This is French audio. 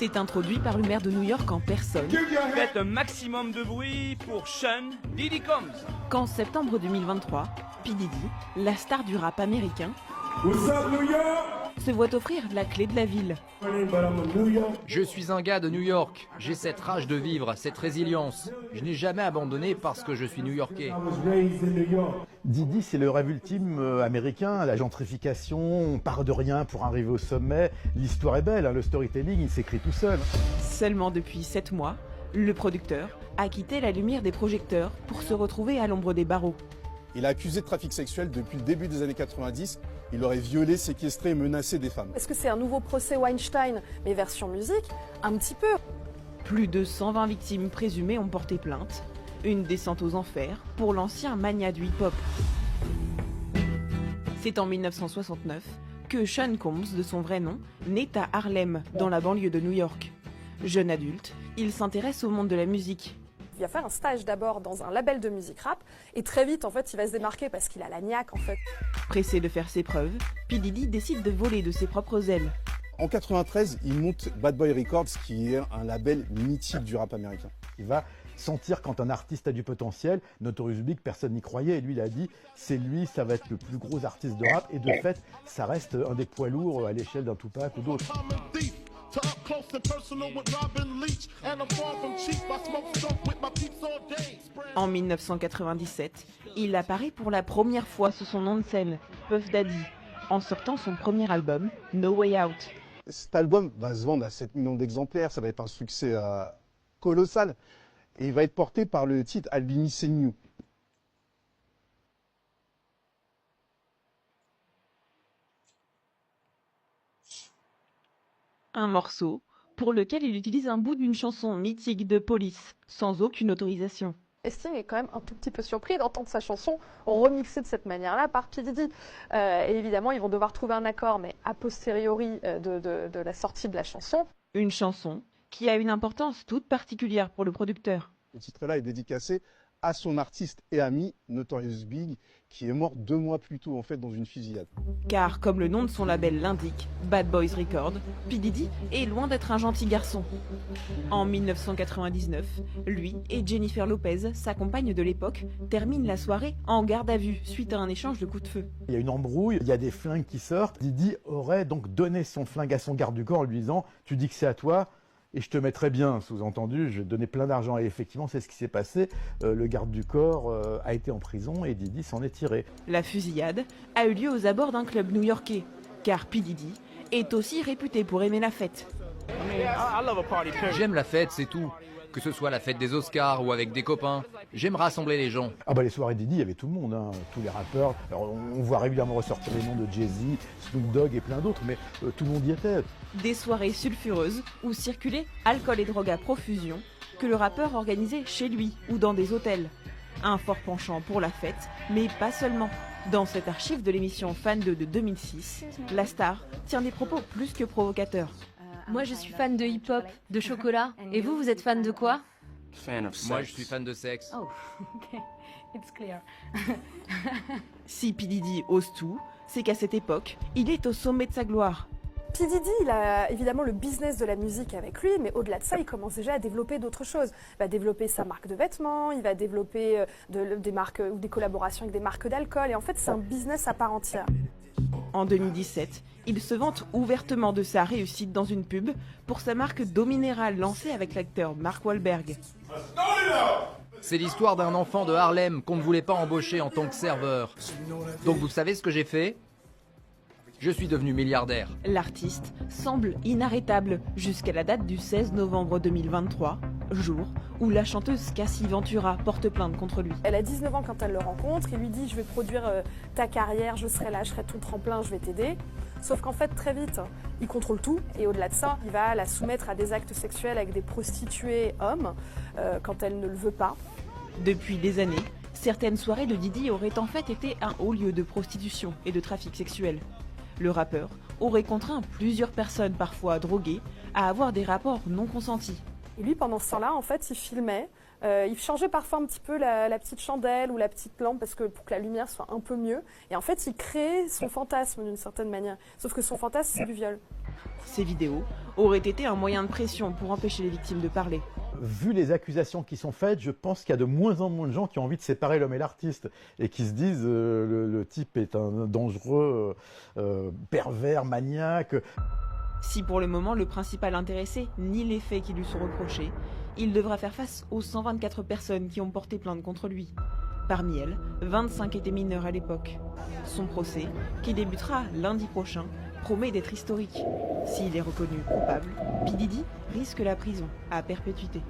s'est introduit par le maire de New York en personne. Faites un maximum de bruit pour Sean Diddy Combs. Qu'en septembre 2023, P. Diddy, la star du rap américain, se voit offrir la clé de la ville. Je suis un gars de New York. J'ai cette rage de vivre, cette résilience. Je n'ai jamais abandonné parce que je suis new-yorkais. Diddy, c'est le rêve ultime américain, la gentrification, on part de rien pour arriver au sommet. L'histoire est belle, hein, le storytelling, il s'écrit tout seul. Seulement depuis 7 mois, le producteur a quitté la lumière des projecteurs pour se retrouver à l'ombre des barreaux. Il est accusé de trafic sexuel depuis le début des années 90. Il aurait violé, séquestré et menacé des femmes. Est-ce que c'est un nouveau procès Weinstein, mais version musique? Un petit peu. Plus de 120 victimes présumées ont porté plainte. Une descente aux enfers pour l'ancien magnat du hip-hop. C'est en 1969 que Sean Combs, de son vrai nom, naît à Harlem, dans la banlieue de New York. Jeune adulte, il s'intéresse au monde de la musique. Il va faire un stage d'abord dans un label de musique rap et très vite en fait il va se démarquer parce qu'il a la niaque en fait. Pressé de faire ses preuves, P. Diddy décide de voler de ses propres ailes. En 93, il monte Bad Boy Records, qui est un label mythique du rap américain. Il va sentir quand un artiste a du potentiel. Notorious Big, personne n'y croyait et lui il a dit c'est lui, ça va être le plus gros artiste de rap et de fait ça reste un des poids lourds à l'échelle d'un Tupac ou d'autres. En 1997, il apparaît pour la première fois sous son nom de scène, Puff Daddy, en sortant son premier album, No Way Out. Cet album va se vendre à 7 millions d'exemplaires, ça va être un succès colossal. Et il va être porté par le titre I'll Be Missing You. Un morceau pour lequel il utilise un bout d'une chanson mythique de Police, sans aucune autorisation. Et Sting est quand même un tout petit peu surpris d'entendre sa chanson remixée de cette manière-là par P. Diddy. Et évidemment, ils vont devoir trouver un accord, mais a posteriori de la sortie de la chanson. Une chanson qui a une importance toute particulière pour le producteur. Ce titre-là est dédicacé à son artiste et ami, Notorious Big, qui est mort 2 mois plus tôt en fait dans une fusillade. Car comme le nom de son label l'indique, Bad Boys Records, P. Diddy est loin d'être un gentil garçon. En 1999, lui et Jennifer Lopez, sa compagne de l'époque, terminent la soirée en garde à vue suite à un échange de coups de feu. Il y a une embrouille, il y a des flingues qui sortent. Diddy aurait donc donné son flingue à son garde du corps en lui disant « tu dis que c'est à toi ». Et je te mettrai bien, sous-entendu, je donnais plein d'argent. Et effectivement, c'est ce qui s'est passé. Le garde du corps a été en prison et Diddy s'en est tiré. La fusillade a eu lieu aux abords d'un club new-yorkais, car P. Diddy est aussi réputé pour aimer la fête. J'aime la fête, c'est tout. Que ce soit la fête des Oscars ou avec des copains, j'aime rassembler les gens. Ah bah les soirées Diddy, il y avait tout le monde, hein, tous les rappeurs. Alors, on voit régulièrement ressortir les noms de Jay-Z, Snoop Dogg et plein d'autres, mais tout le monde y était. Des soirées sulfureuses où circulaient alcool et drogue à profusion que le rappeur organisait chez lui ou dans des hôtels. Un fort penchant pour la fête, mais pas seulement. Dans cette archive de l'émission Fan 2 de 2006, la star tient des propos plus que provocateurs. Moi, je suis fan de hip-hop, de chocolat. Et vous, vous êtes fan de quoi? Moi, je suis fan de sexe. Oh, ok, it's clear. Si P. Diddy ose tout, c'est qu'à cette époque, il est au sommet de sa gloire. P. Diddy, il a évidemment le business de la musique avec lui, mais au-delà de ça, il commence déjà à développer d'autres choses. Il va développer sa marque de vêtements, il va développer des marques ou des collaborations avec des marques d'alcool. Et en fait, c'est un business à part entière. En 2017, il se vante ouvertement de sa réussite dans une pub pour sa marque d'eau minérale lancée avec l'acteur Mark Wahlberg. C'est l'histoire d'un enfant de Harlem qu'on ne voulait pas embaucher en tant que serveur. Donc vous savez ce que j'ai fait? Je suis devenu milliardaire. L'artiste semble inarrêtable jusqu'à la date du 16 novembre 2023, jour où la chanteuse Cassie Ventura porte plainte contre lui. Elle a 19 ans quand elle le rencontre, il lui dit « je vais produire ta carrière, je serai là, je serai ton tremplin, je vais t'aider ». Sauf qu'en fait, très vite, il contrôle tout et au-delà de ça, il va la soumettre à des actes sexuels avec des prostituées hommes quand elle ne le veut pas. Depuis des années, certaines soirées de Diddy auraient en fait été un haut lieu de prostitution et de trafic sexuel. Le rappeur aurait contraint plusieurs personnes, parfois droguées, à avoir des rapports non consentis. Et lui, pendant ce temps-là, en fait, il filmait. Il changeait parfois un petit peu la petite chandelle ou la petite lampe pour que la lumière soit un peu mieux. Et en fait, il créait son fantasme d'une certaine manière. Sauf que son fantasme, c'est du viol. Ces vidéos auraient été un moyen de pression pour empêcher les victimes de parler. Vu les accusations qui sont faites, je pense qu'il y a de moins en moins de gens qui ont envie de séparer l'homme et l'artiste et qui se disent le type est un dangereux, pervers, maniaque. Si pour le moment le principal intéressé nie les faits qui lui sont reprochés, il devra faire face aux 124 personnes qui ont porté plainte contre lui. Parmi elles, 25 étaient mineurs à l'époque. Son procès, qui débutera lundi prochain, promet d'être historique. S'il est reconnu coupable, P. Diddy risque la prison à perpétuité.